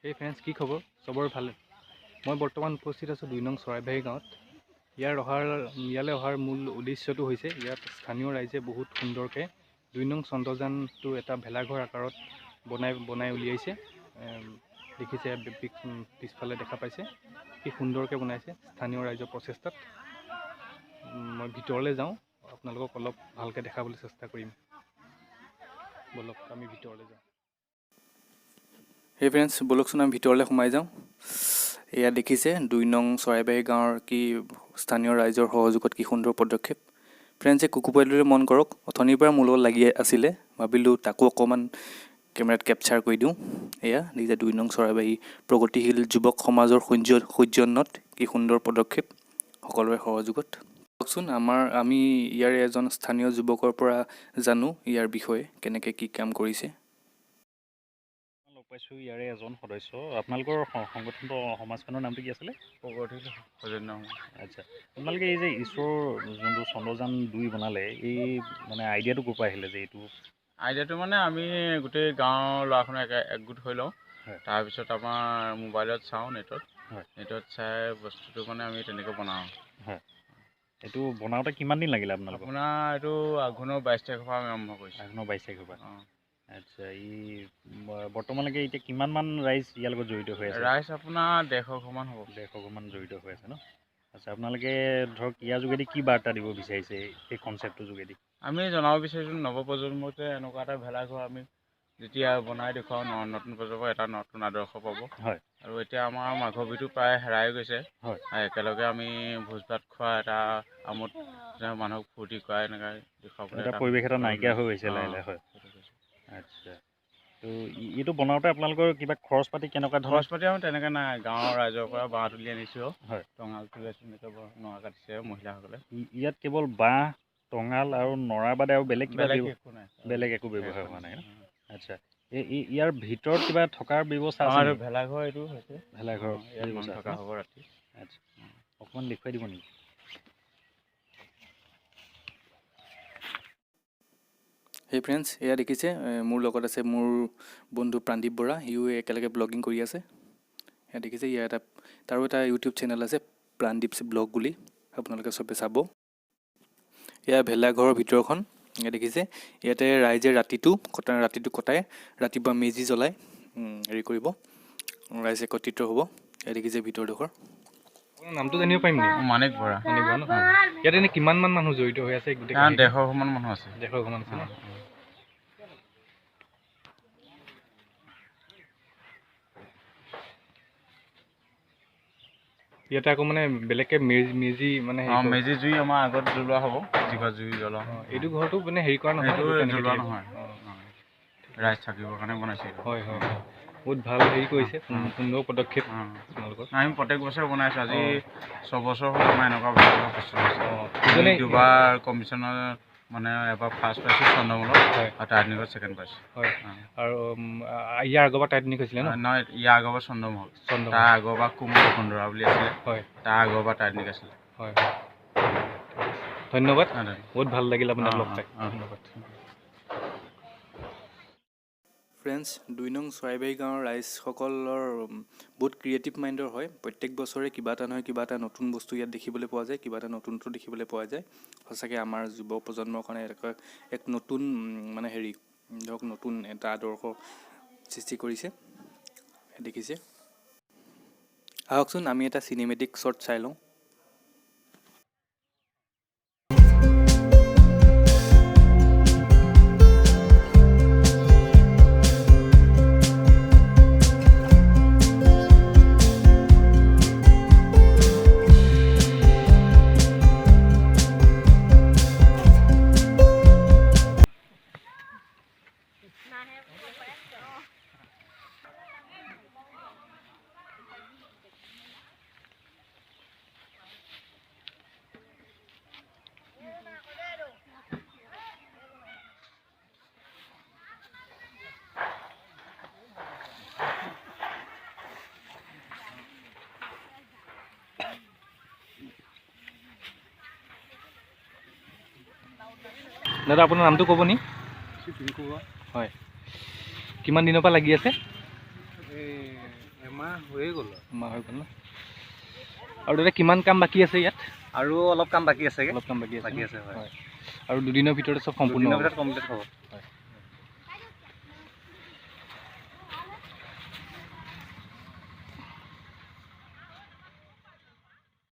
Hey friends, কি খবৰ? সবৰ ভালে। মই বৰ্তমান উপস্থিত আছোঁ ২ নং চৰাইবাহী গাঁৱত। ইয়ালৈ অহাৰ মূল উদ্দেশ্যটো হৈছে ইয়াত স্থানীয় ৰাইজে বহুত সুন্দৰকৈ ২ নং চন্দ্ৰযানটো এটা ভেলাঘৰ আকাৰত বনাই উলিয়াইছে। দেখিছে পিছফালে দেখা পাইছে কি সুন্দৰকৈ বনাইছে স্থানীয় ৰাইজৰ প্ৰচেষ্টাত। মই ভিতৰলৈ যাওঁ, আপোনালোকক অলপ ভালকৈ দেখাবলৈ চেষ্টা কৰিম। বলক আমি ভিতৰলৈ যাওঁ। হে ফ্ৰেণ্ডছ, বলকচোন আমি ভিতৰলৈ সোমাই যাওঁ। এয়া দেখিছে ২ নং চৰাইবাহী গাঁৱৰ কি স্থানীয় ৰাইজৰ সহযোগত কি সুন্দৰ পদক্ষেপ। ফ্ৰেণ্ডছে কুকু পোৱালিটোলৈ মন কৰক, অথনিৰ পৰা মোৰ লগত লাগি আছিলে, ভাবিলোঁ তাকো অকণমান কেমেৰাত কেপচাৰ কৰি দিওঁ। এয়া দেখিছে ২ নং চৰাইবাহী প্ৰগতিশীল যুৱক সমাজৰ সৌজন্যত কি সুন্দৰ পদক্ষেপ সকলোৰে সহযোগত। কওকচোন, আমি ইয়াৰে এজন স্থানীয় যুৱকৰ পৰা জানো ইয়াৰ বিষয়ে কেনেকৈ কি কাম কৰিছে। পাইছোঁ ইয়াৰে এজন সদস্য। আপোনালোকৰ সংগঠনটো সমাজখনৰ নামটো কি আছিলে? প্ৰগতিশীল সৌজন্য। আচ্ছা, আপোনালোকে এই যে ঈশ্বৰৰ যোনটো চন্দ্ৰযান-2 বনালে, এই মানে আইডিয়াটো ক'ৰ পৰা আহিলে যে এইটো? আইডিয়াটো মানে আমি গোটেই গাঁৱৰ ল'ৰাখিনি একগোট হৈ লওঁ। তাৰপিছত আমাৰ মোবাইলত চাওঁ, নেটত চাই বস্তুটো মানে আমি তেনেকৈ বনাওঁ। হয়, এইটো বনাওঁতে কিমান দিন লাগিলে আপোনালোকৰ? আপোনাৰ এইটো আঘোণৰ 22 তাৰিখৰ পৰা আমি আৰম্ভ কৰিছোঁ। আঘোণৰ 22 তাৰিখৰ পৰা? অঁ, আচ্ছা। বৰ্তমানলৈকে এতিয়া কিমানমান ৰাইজ ইয়াৰ লগত জড়িত হৈ আছে? ৰাইজ আপোনাৰ 150 ঘৰমান হ'ব। 150 ঘৰমান জড়িত হৈ আছে ন? আচ্ছা, আপোনালোকে ধৰক ইয়াৰ যোগেদি কি বাৰ্তা দিব বিচাৰিছে এই কনচেপ্টটোৰ যোগেদি? আমি জনাব বিচাৰিছোঁ নৱপ্ৰজন্মতে এনেকুৱা এটা ভেলাঘৰ আমি যেতিয়া বনাই দেখুৱাওঁ, নতুন প্ৰজন্মৰ এটা নতুন আদৰ্শ পাব। হয়। আৰু এতিয়া আমাৰ মাঘৰ বিহুটো প্ৰায় হেৰাই গৈছে। হয়। একেলগে আমি ভোজ ভাত খোৱা এটা আমোদ, মানুহক ফূৰ্তি কৰা এনেকৈ দেখুৱাবলৈ এটা পৰিৱেশ এটা নাইকিয়া হৈ গৈছে লাহে লাহে। হয়। আচ্ছা, তো এইটো বনাওঁতে আপোনালোকৰ কিবা খৰচ পাতি কেনেকুৱা ধৰণৰ? খৰচ পাতি আমি তেনেকৈ নাই, গাঁৱৰ ৰাইজৰ পৰা বাঁহ তুলি আনিছোঁ। হয়। টঙাল তুলি এনেকৈ নৰা কাটিছে মহিলাসকলে। ইয়াত কেৱল বাঁহ, টঙাল আৰু নৰা বাদে আৰু বেলেগ একো নাই, বেলেগ একো ব্যৱহাৰ হোৱা নাই? আচ্ছা, ইয়াৰ ভিতৰত কিবা থকাৰ ব্যৱস্থা আছে? আৰু ভেলাঘৰ এইটো হৈছে ভেলাঘৰ থকা হ'ব ৰাতি। আচ্ছা, অকণমান দেখুৱাই দিব নেকি? হে ফ্ৰেণ্ডছ, এয়া দেখিছে মোৰ লগত আছে মোৰ বন্ধু প্ৰাণদীপ বৰা। সিও একেলগে ব্লগিং কৰি আছে। এয়া দেখিছে তাৰো এটা ইউটিউব চেনেল আছে, প্ৰাণদীপছ ব্লগ বুলি, আপোনালোকে চবে চাব। এয়া ভেলাঘৰৰ ভিতৰখন। এয়া দেখিছে ইয়াতে ৰাইজে ৰাতিটো কটাই ৰাতিপুৱা মেজি জ্বলাই হেৰি কৰিব, ৰাইজ একত্ৰিত হ'ব। এয়া দেখিছে ভিতৰডোখৰ। নামটো জানিব পাৰিম নেকি? মানিক বৰা। ইয়াত এনে কিমানমান মানুহ জড়িত হৈ আছে? 150 ঘৰমান মানুহ আছে। 150 ঘৰমান আছে ন? ইয়াতে আকৌ মানে বেলেগকৈ মেজি মানে মেজি জুই আমাৰ আগত জ্বলোৱা হ'ব, যিঘৰ জুই জ্বলোৱা। এইটো ঘৰটো মানে হেৰি কৰা নহয়, জ্বলোৱা নহয়, ৰাইজ থাকিবৰ কাৰণে বনাইছে। হয় হয়, বহুত ভাল হেৰি কৰিছে, সুন্দৰ পদক্ষেপ আপোনালোকৰ। আমি প্ৰত্যেক বছৰে বনাইছোঁ, আজি 6 বছৰ হ'ল আমাৰ এনেকুৱা ভেলাঘৰ প্ৰস্তুত হৈছে। দুবাৰ কমিশ্যনৰ মানে এবাৰ ফাৰ্ষ্ট পাইছোঁ চন্দ্ৰমূলত, আৰু টাইটনিকত ছেকেণ্ড পাইছোঁ। হয়, আৰু ইয়াৰ আগৰবাৰ টাইটনিক হৈছিলে ন? নহয়, ইয়াৰ আগৰবাৰ চন্দ্ৰমূল, তাৰ আগৰবাৰ কোমল সুন্দৰা বুলি আছিলে। হয়, তাৰ আগৰবাৰ টাইটনিক আছিলে। হয়, ধন্যবাদ, বহুত ভাল লাগিল আপোনাক লগ পাই। ধন্যবাদ। ফ্ৰেণ্ডছ, 2 নং চৰাইবাহী গাঁৱৰ ৰাইজসকলৰ বহুত ক্ৰিয়েটিভ মাইণ্ডৰ হয়। প্ৰত্যেক বছৰে কিবা এটা নহয় কিবা এটা নতুন বস্তু ইয়াত দেখিবলৈ পোৱা যায়, কিবা এটা নতুনটো দেখিবলৈ পোৱা যায়। সঁচাকৈ আমাৰ যুৱ প্ৰজন্মৰ কাৰণে এক নতুন মানে হেৰি ধৰক নতুন এটা আদৰ্শ সৃষ্টি কৰিছে। দেখিছে, আহকচোন আমি এটা চিনেমেটিক শ্বট চাই লওঁ। দাদা, আপোনাৰ নামটো ক'ব নি? হয়, কিমান দিনৰ পৰা লাগি আছে? এমাহ হৈয়ে গ'ল এমাহ হৈ গ'ল ন আৰু দাদা কিমান কাম বাকী আছে ইয়াত আৰু অলপ কাম বাকী আছে অলপ কাম বাকী আছে হয় আৰু দুদিনৰ ভিতৰতে চব সম্পূৰ্ণ ভিতৰত কমপ্লিট হ'ব